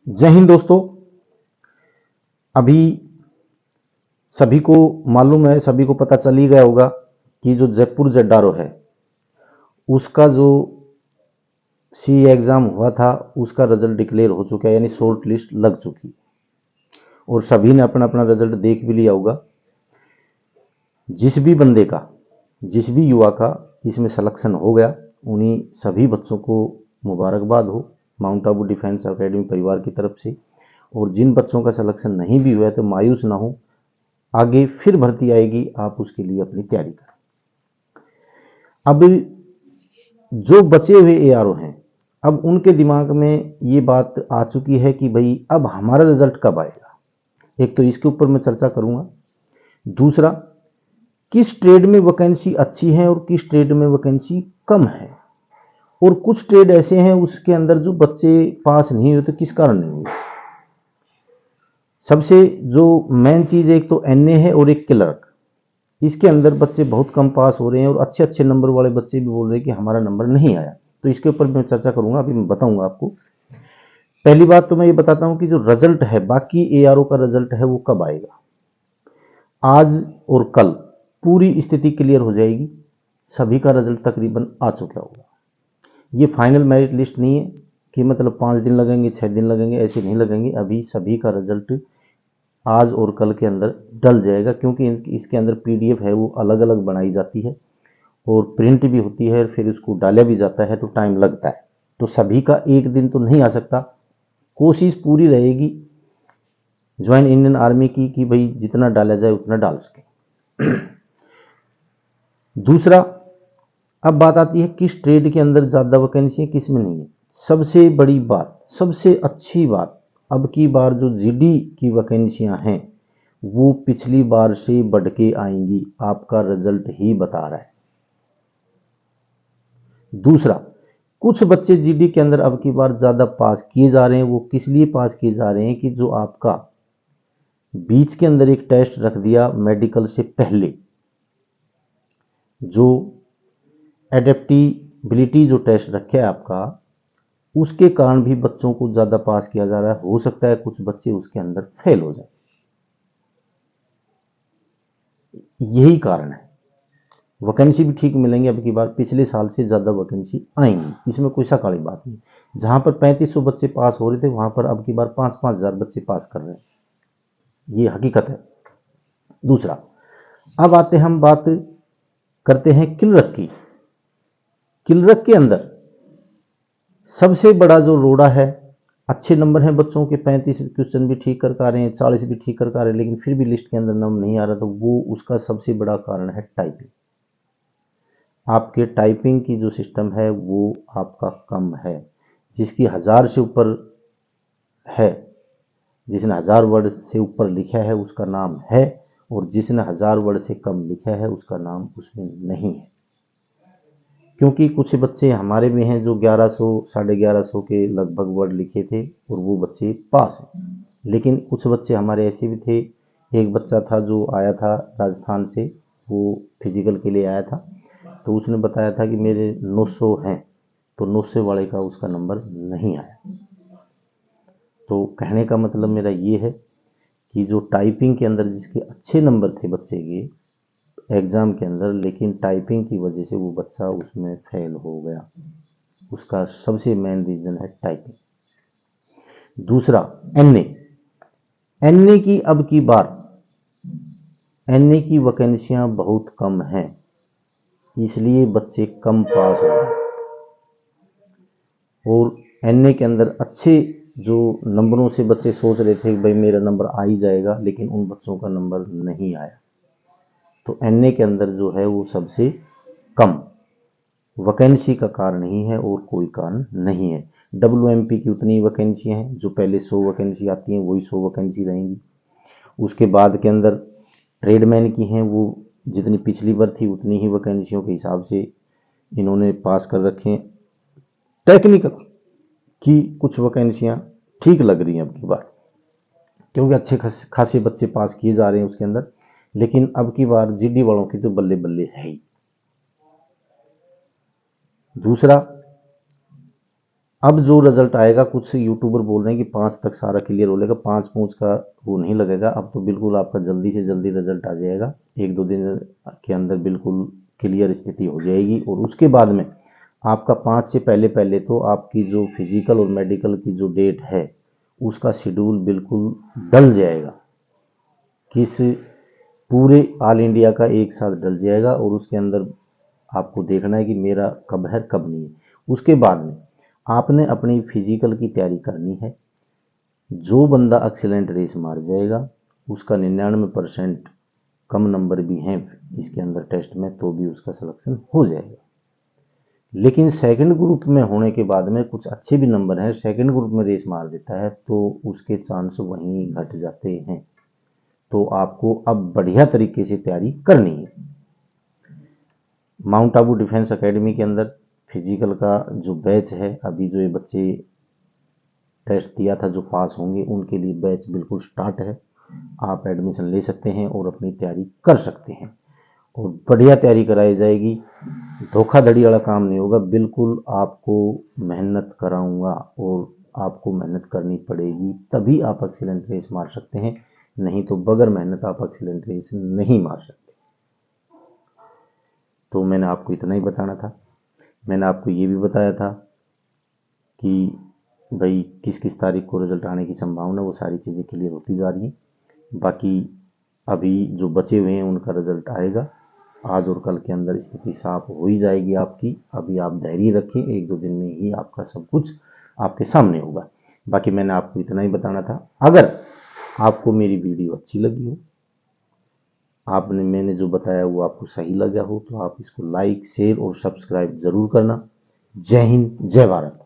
जय हिंद दोस्तों। अभी सभी को मालूम है, सभी को पता चल ही गया होगा कि जो जयपुर जड्डारो है उसका जो सी एग्ज़ाम हुआ था उसका रिजल्ट डिक्लेयर हो चुका है, यानी शॉर्ट लिस्ट लग चुकी है और सभी ने अपना अपना रिजल्ट देख भी लिया होगा। जिस भी बंदे का, जिस भी युवा का इसमें सिलेक्शन हो गया उन्हीं सभी बच्चों को मुबारकबाद हो माउंट आबू डिफेंस एकेडमी परिवार की तरफ से। और जिन बच्चों का सिलेक्शन नहीं भी हुआ है तो मायूस ना हो, आगे फिर भर्ती आएगी, आप उसके लिए अपनी तैयारी करें। अब जो बचे हुए एआरओ हैं, अब उनके दिमाग में ये बात आ चुकी है कि भाई अब हमारा रिजल्ट कब आएगा। एक तो इसके ऊपर मैं चर्चा करूंगा। दूसरा, किस ट्रेड में वैकेंसी अच्छी है और किस ट्रेड में वैकेंसी कम है, और कुछ ट्रेड ऐसे हैं उसके अंदर जो बच्चे पास नहीं हुए तो किस कारण नहीं हुए। सबसे जो मेन चीज एक तो एनए है और एक क्लर्क, इसके अंदर बच्चे बहुत कम पास हो रहे हैं और अच्छे अच्छे नंबर वाले बच्चे भी बोल रहे हैं कि हमारा नंबर नहीं आया। तो इसके ऊपर मैं चर्चा करूंगा, अभी मैं बताऊंगा आपको। पहली बात तो मैं ये बताता हूं कि जो रिजल्ट है, बाकी एआरओ का रिजल्ट है, वो कब आएगा। आज और कल पूरी स्थिति क्लियर हो जाएगी, सभी का रिजल्ट तकरीबन आ चुका होगा। ये फाइनल मेरिट लिस्ट नहीं है कि मतलब 5 दिन लगेंगे 6 दिन लगेंगे, ऐसे नहीं लगेंगे। अभी सभी का रिजल्ट आज और कल के अंदर डल जाएगा, क्योंकि इसके अंदर पीडीएफ है वो अलग अलग बनाई जाती है और प्रिंट भी होती है, फिर उसको डाला भी जाता है तो टाइम लगता है। तो सभी का एक दिन तो नहीं आ सकता। कोशिश पूरी रहेगी ज्वाइन इंडियन आर्मी की कि भाई जितना डाला जाए उतना डाल सके। दूसरा, अब बात आती है किस ट्रेड के अंदर ज़्यादा वैकेंसी है, किस में नहीं है। सबसे बड़ी बात, सबसे अच्छी बात, अब की बार जो जीडी की वैकेंसियां हैं वो पिछली बार से बढ़ के आएंगी, आपका रिजल्ट ही बता रहा है। दूसरा, कुछ बच्चे जीडी के अंदर अब की बार ज़्यादा पास किए जा रहे हैं। वो किस लिए पास किए जा रहे हैं कि जो आपका बीच के अंदर एक टेस्ट रख दिया मेडिकल से पहले, जो एडेप्टिबिलिटी जो टेस्ट रखा है आपका, उसके कारण भी बच्चों को ज़्यादा पास किया जा रहा है। हो सकता है कुछ बच्चे उसके अंदर फेल हो जाए, यही कारण है। वैकेंसी भी ठीक मिलेंगी अब की बार, पिछले साल से ज़्यादा वैकेंसी आएंगी, इसमें कोई सा काली बात नहीं। जहां पर 3500 बच्चे पास हो रहे थे वहां पर अब की बार 5-5 हज़ार बच्चे पास कर रहे हैं, ये हकीकत है। दूसरा, अब आते हम बात करते हैं क्लर्क की। क्लर्क के अंदर सबसे बड़ा जो रोड़ा है, अच्छे नंबर हैं बच्चों के, 35 क्वेश्चन भी ठीक कर आ रहे हैं, 40 भी ठीक कर आ रहे हैं, लेकिन फिर भी लिस्ट के अंदर नाम नहीं आ रहा। तो वो उसका सबसे बड़ा कारण है टाइपिंग। आपके टाइपिंग की जो सिस्टम है वो आपका कम है। जिसकी 1000 से ऊपर है, जिसने 1000 वर्ड से ऊपर लिखा है उसका नाम है, और जिसने 1000 वर्ड से कम लिखा है उसका नाम उसमें नहीं है। क्योंकि कुछ बच्चे हमारे में हैं जो 1100 1150 के लगभग वर्ड लिखे थे और वो बच्चे पास हैं। लेकिन कुछ बच्चे हमारे ऐसे भी थे, एक बच्चा था जो आया था राजस्थान से, वो फिजिकल के लिए आया था, तो उसने बताया था कि मेरे 900 हैं, तो 900 वाले का उसका नंबर नहीं आया। तो कहने का मतलब मेरा ये है कि जो टाइपिंग के अंदर जिसके अच्छे नंबर थे बच्चे के एग्ज़ाम के अंदर, लेकिन टाइपिंग की वजह से वो बच्चा उसमें फेल हो गया, उसका सबसे मेन रीज़न है टाइपिंग। दूसरा, एनए। एनए की अब की बार एनए की वैकेंसियां बहुत कम हैं, इसलिए बच्चे कम पास हो रहे हैं। और एनए के अंदर अच्छे जो नंबरों से बच्चे सोच रहे थे कि भाई मेरा नंबर आ ही जाएगा, लेकिन उन बच्चों का नंबर नहीं आया। तो एनए के अंदर जो है वो सबसे कम वैकेंसी का कारण ही है और कोई कारण नहीं है। डब्ल्यूएमपी की उतनी वैकेंसियां हैं, जो पहले 100 वैकेंसी आती हैं वही 100 वैकेंसी रहेंगी। उसके बाद के अंदर ट्रेडमैन की हैं, वो जितनी पिछली बार थी उतनी ही वैकेंसियों के हिसाब से इन्होंने पास कर रखे हैं। टेक्निकल की कुछ वैकेंसियां ठीक लग रही हैं अब की बार, क्योंकि अच्छे खासे बच्चे पास किए जा रहे हैं उसके अंदर। लेकिन अब की बार जीडी वालों की तो बल्ले बल्ले है ही। दूसरा, अब जो रिजल्ट आएगा, कुछ यूट्यूबर बोल रहे हैं कि 5 तक सारा क्लियर हो लेगा, 5 पूंछ का वो नहीं लगेगा। अब तो बिल्कुल आपका जल्दी से जल्दी रिजल्ट आ जाएगा, 1-2 दिन के अंदर बिल्कुल क्लियर स्थिति हो जाएगी। और उसके बाद में आपका 5 से पहले पहले तो आपकी जो फिजिकल और मेडिकल की जो डेट है उसका शेड्यूल बिल्कुल डल जाएगा, किस पूरे ऑल इंडिया का एक साथ डल जाएगा। और उसके अंदर आपको देखना है कि मेरा कब है कब नहीं है। उसके बाद में आपने अपनी फिजिकल की तैयारी करनी है। जो बंदा एक्सीलेंट रेस मार जाएगा उसका 99% कम नंबर भी हैं इसके अंदर टेस्ट में, तो भी उसका सिलेक्शन हो जाएगा। लेकिन सेकंड ग्रुप में होने के बाद में कुछ अच्छे भी नंबर हैं, सेकंड ग्रुप में रेस मार देता है तो उसके चांस वहीं घट जाते हैं। तो आपको अब बढ़िया तरीके से तैयारी करनी है। माउंट आबू डिफेंस एकेडमी के अंदर फिजिकल का जो बैच है, अभी जो ये बच्चे टेस्ट दिया था जो पास होंगे उनके लिए बैच बिल्कुल स्टार्ट है। आप एडमिशन ले सकते हैं और अपनी तैयारी कर सकते हैं और बढ़िया तैयारी कराई जाएगी। धोखाधड़ी वाला काम नहीं होगा, बिल्कुल आपको मेहनत कराऊंगा और आपको मेहनत करनी पड़ेगी, तभी आप एक्सीलेंट रेस मार सकते हैं, नहीं तो बगैर मेहनत आप एक्सीलेंट रेस नहीं मार सकते। तो मैंने आपको इतना ही बताना था। मैंने आपको ये भी बताया था कि भाई किस किस तारीख को रिजल्ट आने की संभावना, वो सारी चीज़ें क्लियर होती जा रही हैं। बाकी अभी जो बचे हुए हैं उनका रिजल्ट आएगा, आज और कल के अंदर स्थिति साफ हो ही जाएगी आपकी। अभी आप धैर्य रखें, 1-2 दिन में ही आपका सब कुछ आपके सामने होगा। बाकी मैंने आपको इतना ही बताना था। अगर आपको मेरी वीडियो अच्छी लगी हो, मैंने जो बताया वो आपको सही लगा हो, तो आप इसको लाइक, शेयर और सब्सक्राइब जरूर करना। जय हिंद, जय भारत।